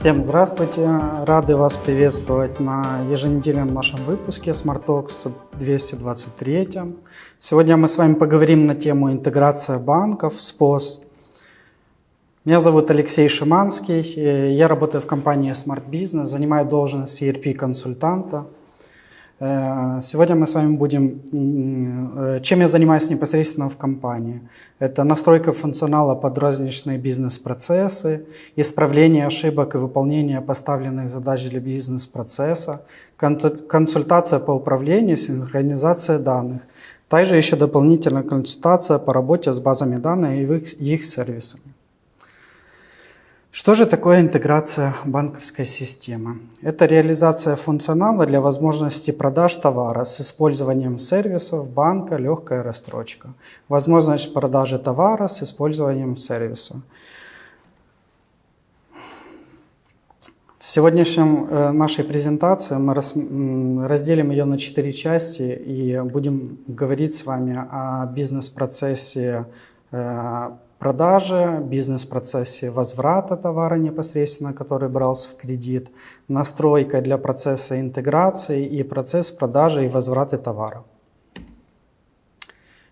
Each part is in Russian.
Всем здравствуйте! Рады вас приветствовать на еженедельном нашем выпуске Smart Talks 223. Сегодня мы с вами поговорим на тему интеграция банков с ПОС. Меня зовут Алексей Шиманский, я работаю в компании Smart Business, занимаю должность ERP-консультанта. Сегодня мы с вами чем я занимаюсь непосредственно в компании. Это настройка функционала под розничные бизнес-процессы, исправление ошибок и выполнение поставленных задач для бизнес-процесса, консультация по управлению, синхронизация данных. Также еще дополнительная консультация по работе с базами данных и их сервисами. Что же такое интеграция банковской системы? Это реализация функционала для возможности продаж товара с использованием сервисов банка «Легкая рассрочка». Возможность продажи товара с использованием сервиса. В сегодняшнем нашей презентации мы разделим ее на 4 части и будем говорить с вами о бизнес-процессе продажи, бизнес-процессе возврата товара непосредственно, который брался в кредит, настройка для процесса интеграции и процесс продажи и возврата товара.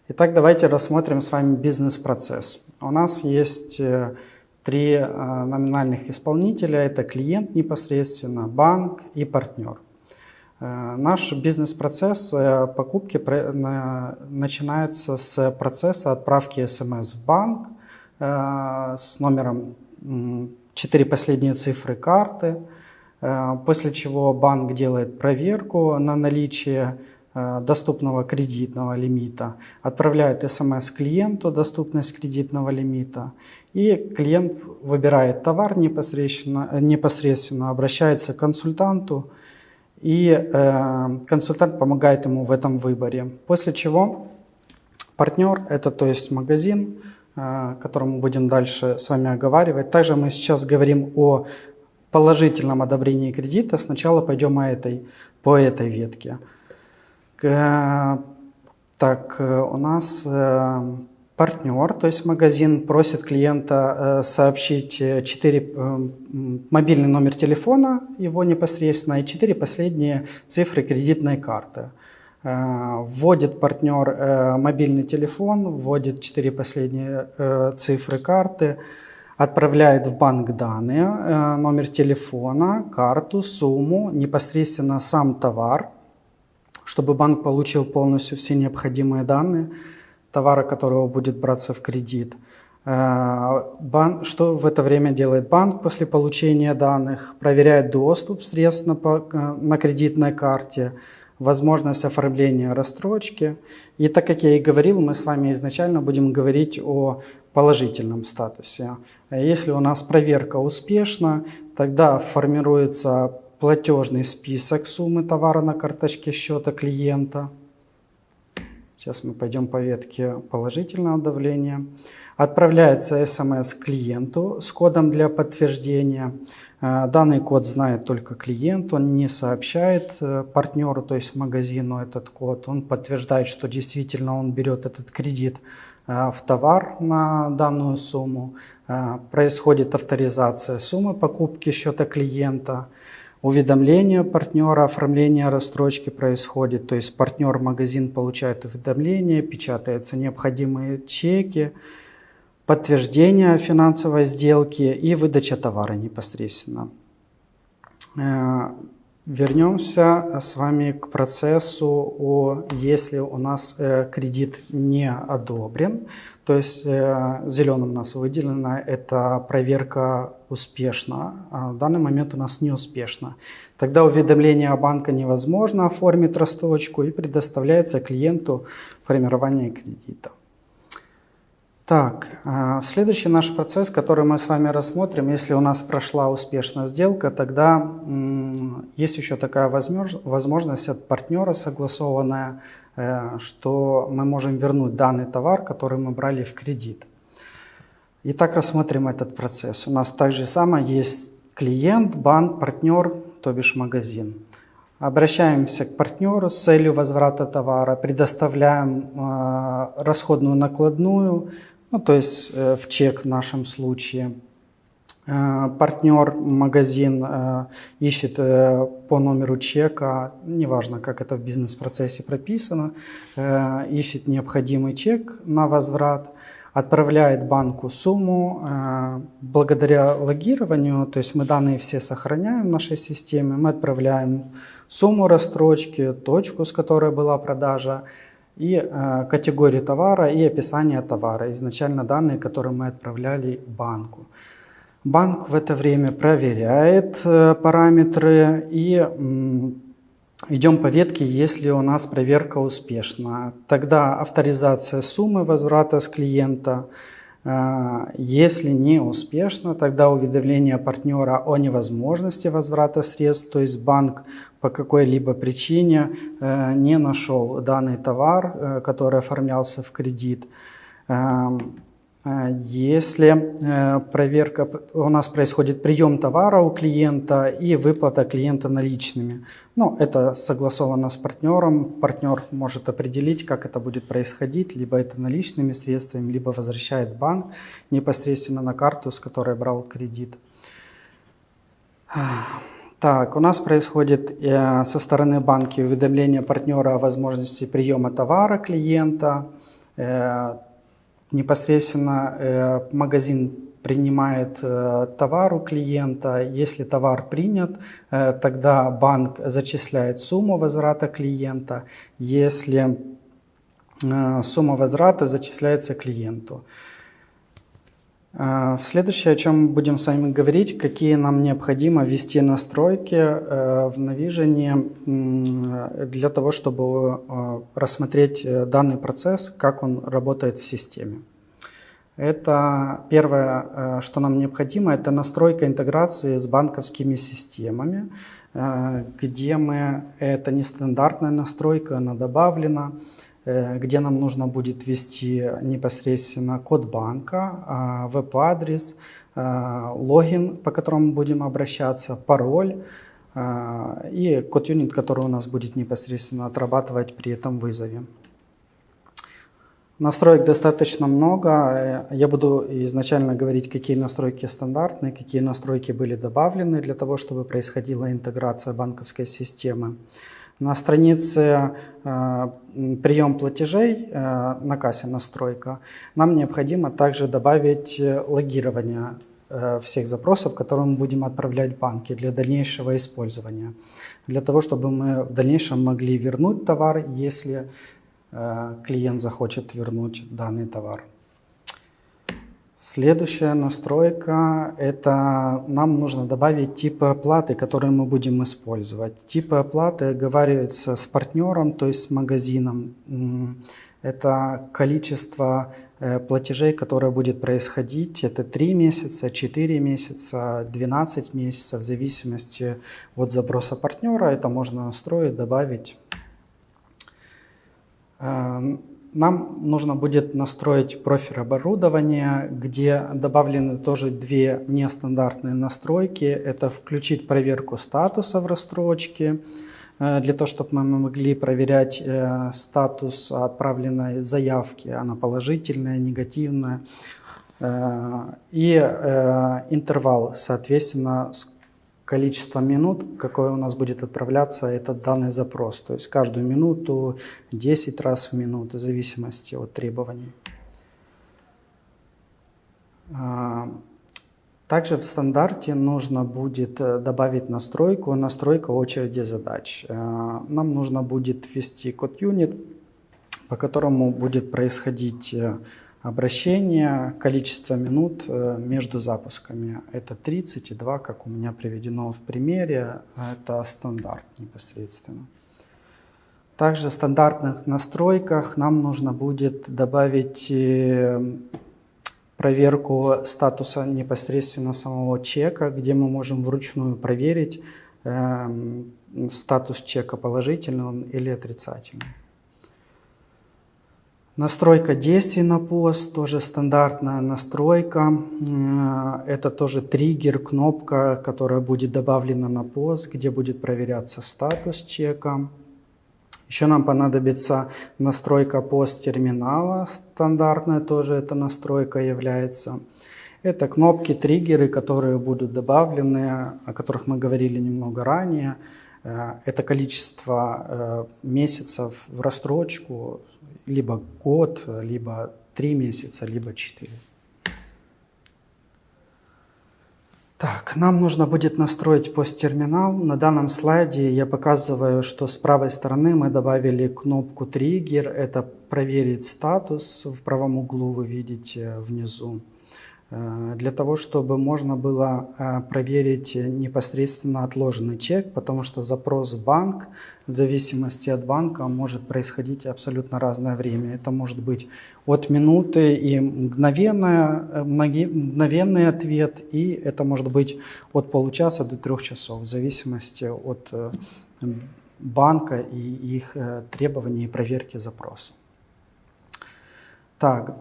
Итак, давайте рассмотрим с вами бизнес-процесс. У нас есть 3 номинальных исполнителя. Это клиент непосредственно, банк и партнер. Наш бизнес-процесс покупки начинается с процесса отправки СМС в банк с номером 4 последние цифры карты, после чего банк делает проверку на наличие доступного кредитного лимита, отправляет СМС клиенту доступность кредитного лимита, и клиент выбирает товар непосредственно обращается к консультанту, и консультант помогает ему в этом выборе. После чего партнер, это то есть магазин, который мы будем дальше с вами оговаривать. Также мы сейчас говорим о положительном одобрении кредита. Сначала пойдем по этой ветке. Так, у нас партнер, то есть магазин, просит клиента сообщить 4 мобильный номер телефона, его непосредственно, и 4 последние цифры кредитной карты. Вводит партнер мобильный телефон, вводит 4 последние цифры карты, отправляет в банк данные, номер телефона, карту, сумму, непосредственно сам товар, чтобы банк получил полностью все необходимые данные товара, которого будет браться в кредит. Что в это время делает банк после получения данных? Проверяет доступ средств на кредитной карте, возможность оформления рассрочки. И так как я и говорил, мы с вами изначально будем говорить о положительном статусе. Если у нас проверка успешна, тогда формируется платежный список суммы товара на карточке счета клиента. Сейчас мы пойдем по ветке положительного давления. Отправляется СМС клиенту с кодом для подтверждения. Данный код знает только клиент, он не сообщает партнеру, то есть магазину, этот код. Он подтверждает, что действительно он берет этот кредит в товар на данную сумму. Происходит авторизация суммы покупки счета клиента. Уведомление партнера, оформление рассрочки происходит, то есть партнер-магазин получает уведомление, печатаются необходимые чеки, подтверждение финансовой сделки и выдача товара непосредственно. Вернемся с вами к процессу, если у нас кредит не одобрен, то есть зеленым у нас выделено, это проверка успешна, а в данный момент у нас не успешно. Тогда уведомление банка невозможно оформить рассрочку и предоставляется клиенту формирование кредита. Так, следующий наш процесс, который мы с вами рассмотрим, если у нас прошла успешно сделка, тогда есть еще такая возможность от партнера согласованная, что мы можем вернуть данный товар, который мы брали в кредит. Итак, рассмотрим этот процесс. У нас также самое есть клиент, банк, партнер, то бишь магазин. Обращаемся к партнеру с целью возврата товара, предоставляем расходную накладную, то есть в чек в нашем случае. Партнер, магазин ищет по номеру чека, неважно, как это в бизнес-процессе прописано, ищет необходимый чек на возврат, отправляет банку сумму. Благодаря логированию, то есть мы данные все сохраняем в нашей системе, мы отправляем сумму рассрочки, точку, с которой была продажа, и категорию товара и описание товара, изначально данные, которые мы отправляли банку. Банк в это время проверяет параметры и идем по ветке, если у нас проверка успешна. Тогда авторизация суммы возврата с клиента. Если не успешно, тогда уведомление партнера о невозможности возврата средств, то есть банк по какой-либо причине не нашел данный товар, который оформлялся в кредит. Если проверка, у нас происходит прием товара у клиента и выплата клиента наличными. Ну, это согласовано с партнером. Партнер может определить, как это будет происходить. Либо это наличными средствами, либо возвращает банк непосредственно на карту, с которой брал кредит. Так, у нас происходит со стороны банка уведомление партнера о возможности приема товара клиента. Непосредственно магазин принимает товар у клиента. Если товар принят, тогда банк зачисляет сумму возврата клиента. Если сумма возврата зачисляется клиенту. Следующее, о чем мы будем с вами говорить, какие нам необходимо ввести настройки в Navision для того, чтобы рассмотреть данный процесс, как он работает в системе. Это первое, что нам необходимо, это настройка интеграции с банковскими системами, где это нестандартная настройка, она добавлена, где нам нужно будет ввести непосредственно код банка, веб-адрес, логин, по которому будем обращаться, пароль и код-юнит, который у нас будет непосредственно отрабатывать при этом вызове. Настроек достаточно много. Я буду изначально говорить, какие настройки стандартные, какие настройки были добавлены для того, чтобы происходила интеграция банковской системы. На странице «Прием платежей» на кассе «Настройка» нам необходимо также добавить логирование всех запросов, которые мы будем отправлять в банки для дальнейшего использования. Для того, чтобы мы в дальнейшем могли вернуть товар, если клиент захочет вернуть данный товар. Следующая настройка – это нам нужно добавить типы оплаты, которые мы будем использовать. Типы оплаты оговариваются с партнером, то есть с магазином. Это количество платежей, которое будет происходить. Это 3 месяца, 4 месяца, 12 месяцев, в зависимости от запроса партнера. Это можно настроить, добавить. Нам нужно будет настроить профиль оборудования, где добавлены тоже 2 нестандартные настройки. Это включить проверку статуса в рассрочке, для того, чтобы мы могли проверять статус отправленной заявки, она положительная, негативная. И интервал, соответственно, количество минут, какое у нас будет отправляться этот данный запрос. То есть каждую минуту, 10 раз в минуту, в зависимости от требований. Также в стандарте нужно будет добавить настройка очереди задач. Нам нужно будет ввести код-юнит, по которому будет происходить обращение, количество минут между запусками. Это 32, как у меня приведено в примере. Это стандарт непосредственно. Также в стандартных настройках нам нужно будет добавить проверку статуса непосредственно самого чека, где мы можем вручную проверить статус чека, положительный он или отрицательный. Настройка действий на пост, тоже стандартная настройка. Это тоже триггер, кнопка, которая будет добавлена на пост, где будет проверяться статус чека. Еще нам понадобится настройка пост терминала, стандартная тоже эта настройка является. Это кнопки, триггеры, которые будут добавлены, о которых мы говорили немного ранее. Это количество месяцев в рассрочку, либо год, либо 3 месяца, либо 4. Так, нам нужно будет настроить посттерминал. На данном слайде я показываю, что с правой стороны мы добавили кнопку «Триггер». Это проверить статус. В правом углу вы видите внизу. Для того, чтобы можно было проверить непосредственно отложенный чек, потому что запрос в банк в зависимости от банка может происходить абсолютно разное время. Это может быть от минуты и мгновенный ответ, и это может быть от получаса до 3 часов, в зависимости от банка и их требований и проверки запроса.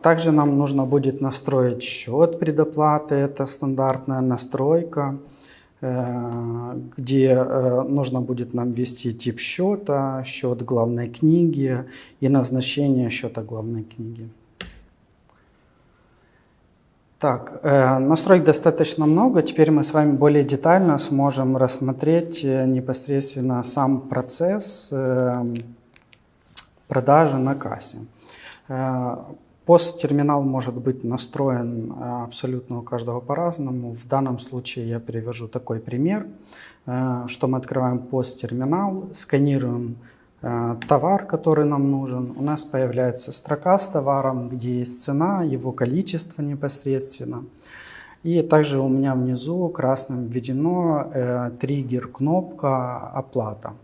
Также нам нужно будет настроить счет предоплаты. Это стандартная настройка, где нужно будет нам ввести тип счета, счет главной книги и назначение счета главной книги. Так, настроек достаточно много. Теперь мы с вами более детально сможем рассмотреть непосредственно сам процесс продажи на кассе. Посттерминал может быть настроен абсолютно у каждого по-разному. В данном случае я привожу такой пример, что мы открываем посттерминал, сканируем товар, который нам нужен. У нас появляется строка с товаром, где есть цена, его количество непосредственно. И также у меня внизу красным введено триггер, кнопка «Оплата».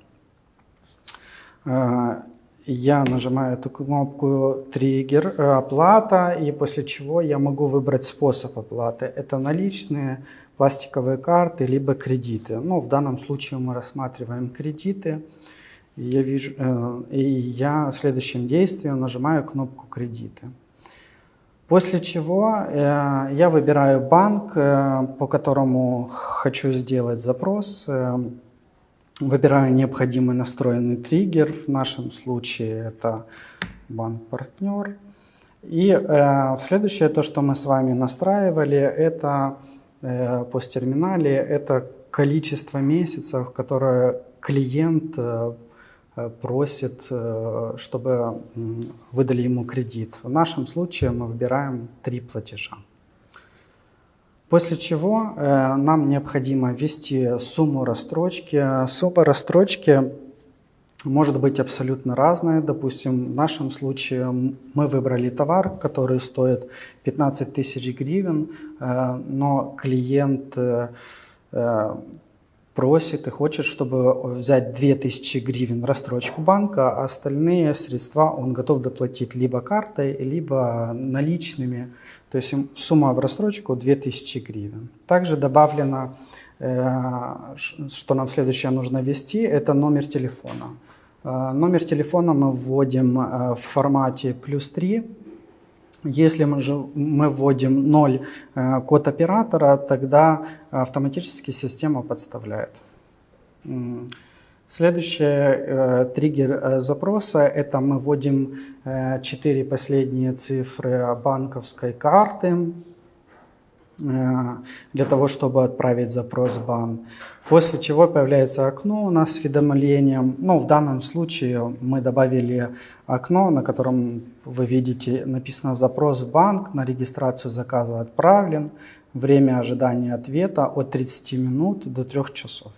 Я нажимаю эту кнопку «Триггер», «Оплата», и после чего я могу выбрать способ оплаты. Это наличные, пластиковые карты, либо кредиты. Ну, в данном случае мы рассматриваем кредиты. И я следующим действием нажимаю кнопку «Кредиты». После чего я выбираю банк, по которому хочу сделать запрос. Выбираю необходимый настроенный триггер, в нашем случае это банк-партнер. И следующее, то, что мы с вами настраивали, это посттерминале, это количество месяцев, которое клиент просит, чтобы выдали ему кредит. В нашем случае мы выбираем 3 платежа. После чего нам необходимо ввести сумму рассрочки. Сумма рассрочки может быть абсолютно разная. Допустим, в нашем случае мы выбрали товар, который стоит 15 тысяч гривен, но клиент просит и хочет, чтобы взять 2000 гривен рассрочку банка, а остальные средства он готов доплатить либо картой, либо наличными. То есть сумма в рассрочку 2000 гривен. Также добавлено, что нам следующее нужно ввести, это номер телефона. Номер телефона мы вводим в формате +3. Если мы вводим 0 код оператора, тогда автоматически система подставляет. Следующий триггер запроса – это мы вводим 4 последние цифры банковской карты для того, чтобы отправить запрос в банк. После чего появляется окно у нас с уведомлением. Ну, в данном случае мы добавили окно, на котором вы видите написано «Запрос в банк», на регистрацию заказа отправлен, время ожидания ответа от 30 минут до 3 часов.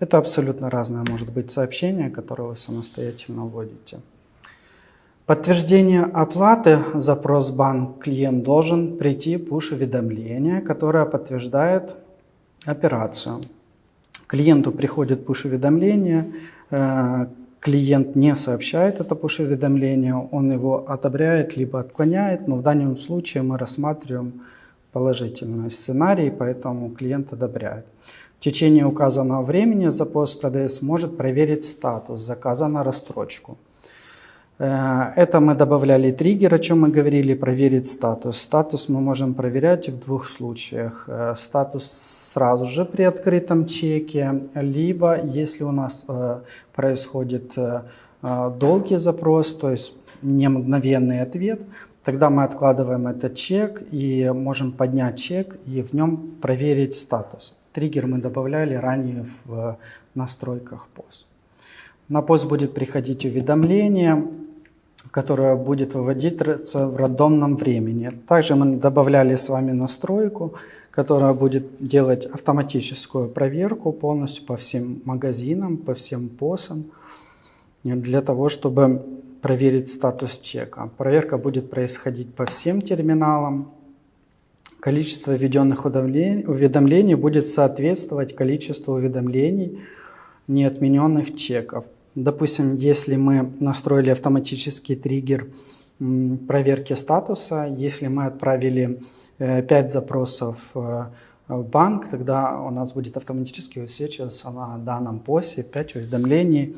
Это абсолютно разное может быть сообщение, которое вы самостоятельно вводите. Подтверждение оплаты, запрос в банк, клиент должен прийти push-уведомление, которое подтверждает операцию. Клиенту приходит push-уведомление, клиент не сообщает это push-уведомление, он его одобряет либо отклоняет, но в данном случае мы рассматриваем положительный сценарий, поэтому клиент одобряет. В течение указанного времени запрос-продавец может проверить статус заказа на рассрочку. Это мы добавляли триггер, о чем мы говорили, проверить статус. Статус мы можем проверять в 2 случаях. Статус сразу же при открытом чеке, либо если у нас происходит долгий запрос, то есть не мгновенный ответ, Тогда мы откладываем этот чек и можем поднять чек и в нем проверить статус. Триггер мы добавляли ранее в настройках POS. На POS будет приходить уведомление, которое будет выводиться в рандомном времени. Также мы добавляли с вами настройку, которая будет делать автоматическую проверку полностью по всем магазинам, по всем POS, для того, чтобы проверить статус чека. Проверка будет происходить по всем терминалам. Количество введенных уведомлений будет соответствовать количеству уведомлений неотмененных чеков. Допустим, если мы настроили автоматический триггер проверки статуса, если мы отправили 5 запросов в банк, тогда у нас будет автоматически высвечиваться на данном POS 5 уведомлений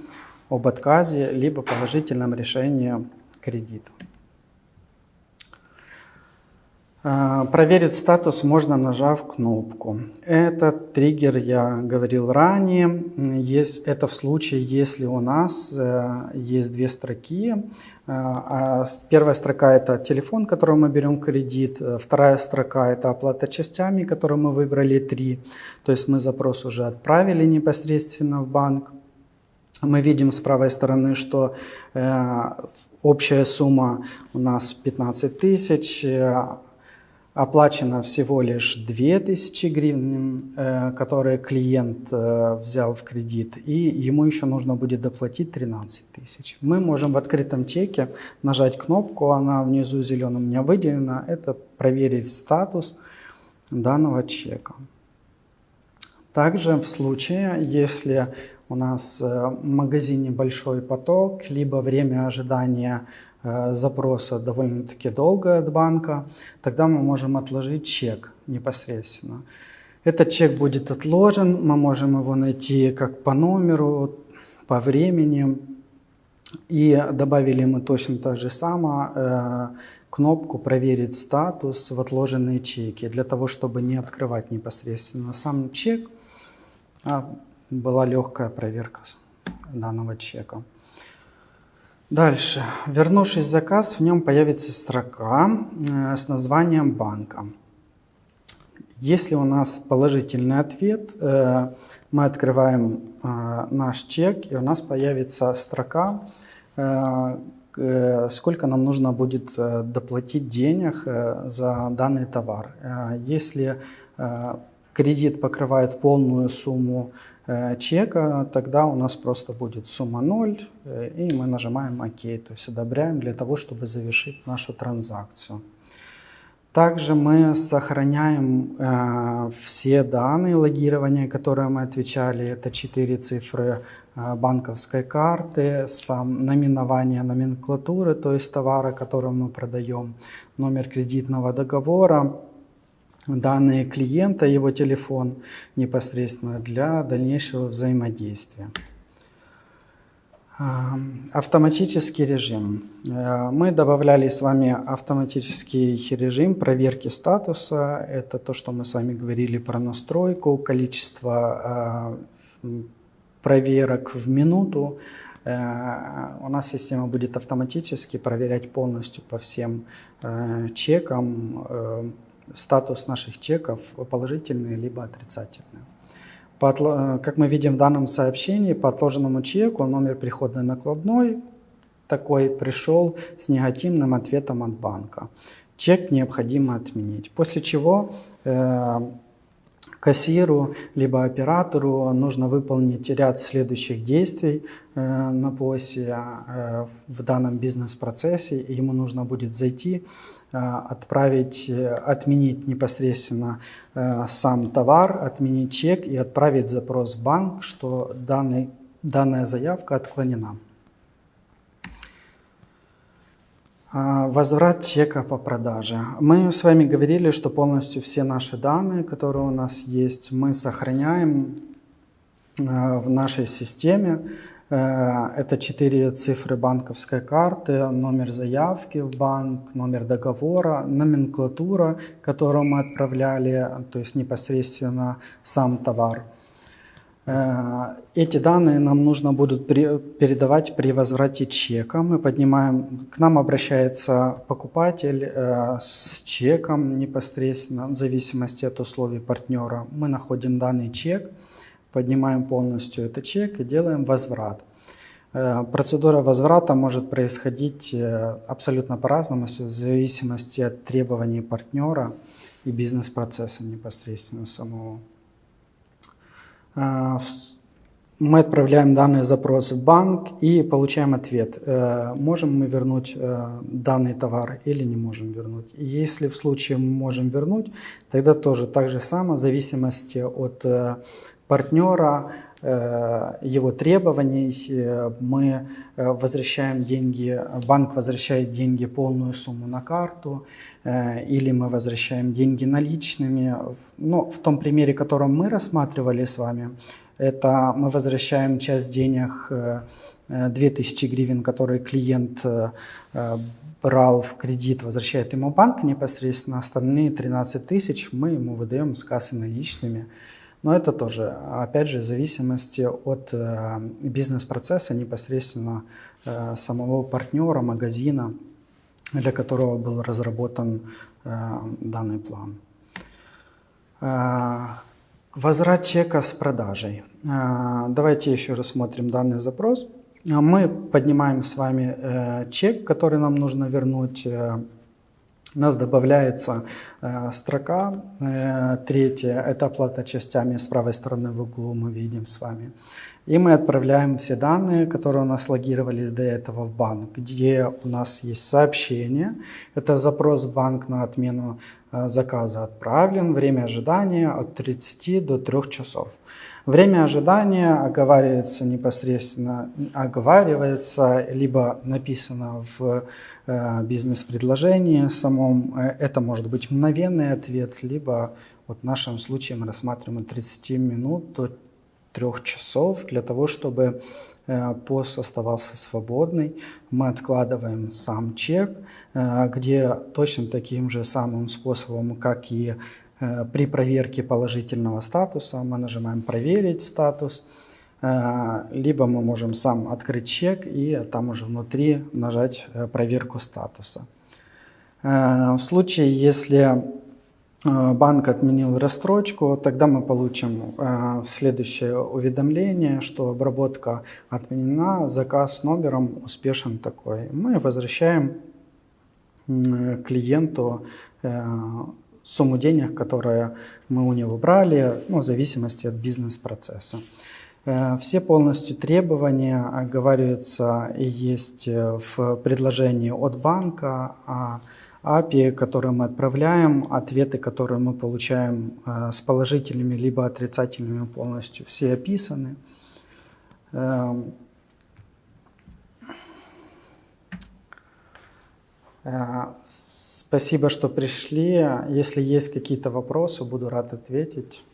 об отказе либо положительном решении кредита. Проверить статус можно, нажав кнопку. Этот триггер я говорил ранее. Это в случае, если у нас есть 2 строки. Первая строка – это телефон, который мы берем кредит. Вторая строка – это оплата частями, которую мы выбрали 3. То есть мы запрос уже отправили непосредственно в банк. Мы видим с правой стороны, что общая сумма у нас 15 тысяч, оплачено всего лишь 2000 гривен, которые клиент взял в кредит, и ему еще нужно будет доплатить 13 тысяч. Мы можем в открытом чеке нажать кнопку, она внизу зеленым у меня выделена, это проверить статус данного чека. Также в случае, если у нас в магазине большой поток, либо время ожидания запроса довольно-таки долгое от банка, тогда мы можем отложить чек непосредственно. Этот чек будет отложен, мы можем его найти как по номеру, по времени. И добавили мы точно так же самое кнопку «Проверить статус в отложенные чеки», для того, чтобы не открывать непосредственно сам чек, а была легкая проверка данного чека. Дальше. Вернувшись в заказ, в нем появится строка с названием банка. Если у нас положительный ответ, мы открываем наш чек, и у нас появится строка, сколько нам нужно будет доплатить денег за данный товар. Если кредит покрывает полную сумму чека, тогда у нас просто будет сумма 0, и мы нажимаем ОК, то есть одобряем для того, чтобы завершить нашу транзакцию. Также мы сохраняем все данные логирования, которые мы отвечали. Это 4 цифры банковской карты, наименование номенклатуры, то есть товара, который мы продаем, номер кредитного договора, данные клиента, его телефон непосредственно для дальнейшего взаимодействия. Автоматический режим. Мы добавляли с вами автоматический режим проверки статуса. Это то, что мы с вами говорили про настройку, количество проверок в минуту. У нас система будет автоматически проверять полностью по всем чекам статус наших чеков положительный либо отрицательный. Как мы видим в данном сообщении, по отложенному чеку номер приходной накладной такой пришел с негативным ответом от банка. Чек необходимо отменить. После чего кассиру либо оператору нужно выполнить ряд следующих действий на POS в данном бизнес-процессе. Ему нужно будет зайти, отменить непосредственно сам товар, отменить чек и отправить запрос в банк, что данная заявка отклонена. Возврат чека по продаже. Мы с вами говорили, что полностью все наши данные, которые у нас есть, мы сохраняем в нашей системе. Это 4 цифры банковской карты, номер заявки в банк, номер договора, номенклатура, которую мы отправляли, то есть непосредственно сам товар. Эти данные нам нужно будут передавать при возврате чека. К нам обращается покупатель с чеком непосредственно, в зависимости от условий партнера. Мы находим данный чек, поднимаем полностью этот чек и делаем возврат. Процедура возврата может происходить абсолютно по-разному, в зависимости от требований партнера и бизнес-процесса непосредственно самого. Мы отправляем данный запрос в банк и получаем ответ, можем мы вернуть данный товар или не можем вернуть. И если в случае мы можем вернуть, тогда тоже так же самое, в зависимости от партнера, его требований, мы возвращаем деньги, банк возвращает деньги, полную сумму на карту, или мы возвращаем деньги наличными. Но в том примере, который мы рассматривали с вами, это мы возвращаем часть денег, 2000 гривен, которые клиент брал в кредит, возвращает ему банк непосредственно, остальные 13 тысяч мы ему выдаем с кассы наличными. Но это тоже, опять же, в зависимости от бизнес-процесса, непосредственно самого партнера, магазина, для которого был разработан данный план. Возврат чека с продажей. Давайте еще рассмотрим данный запрос. Мы поднимаем с вами чек, который нам нужно вернуть. У нас добавляется строка, третья, это оплата частями, с правой стороны в углу мы видим с вами. И мы отправляем все данные, которые у нас логировались до этого в банк, где у нас есть сообщение, это запрос в банк на отмену заказа отправлен, время ожидания от 30 до 3 часов. Время ожидания оговаривается непосредственно, либо написано в бизнес-предложении самом. Это может быть мгновенный ответ, либо вот в нашем случае мы рассматриваем от 30 минут до 3 часов для того, чтобы пост оставался свободный. Мы откладываем сам чек, где точно таким же самым способом, как и при проверке положительного статуса, мы нажимаем «Проверить статус», либо мы можем сам открыть чек и там уже внутри нажать «Проверку статуса». В случае, если банк отменил рассрочку, тогда мы получим следующее уведомление, что обработка отменена, заказ с номером успешен такой. Мы возвращаем клиенту сумму денег, которые мы у него брали, в зависимости от бизнес-процесса. Все полностью требования оговариваются и есть в предложении от банка, API, которые мы отправляем, ответы, которые мы получаем с положительными либо отрицательными, полностью все описаны. Спасибо, что пришли. Если есть какие-то вопросы, буду рад ответить.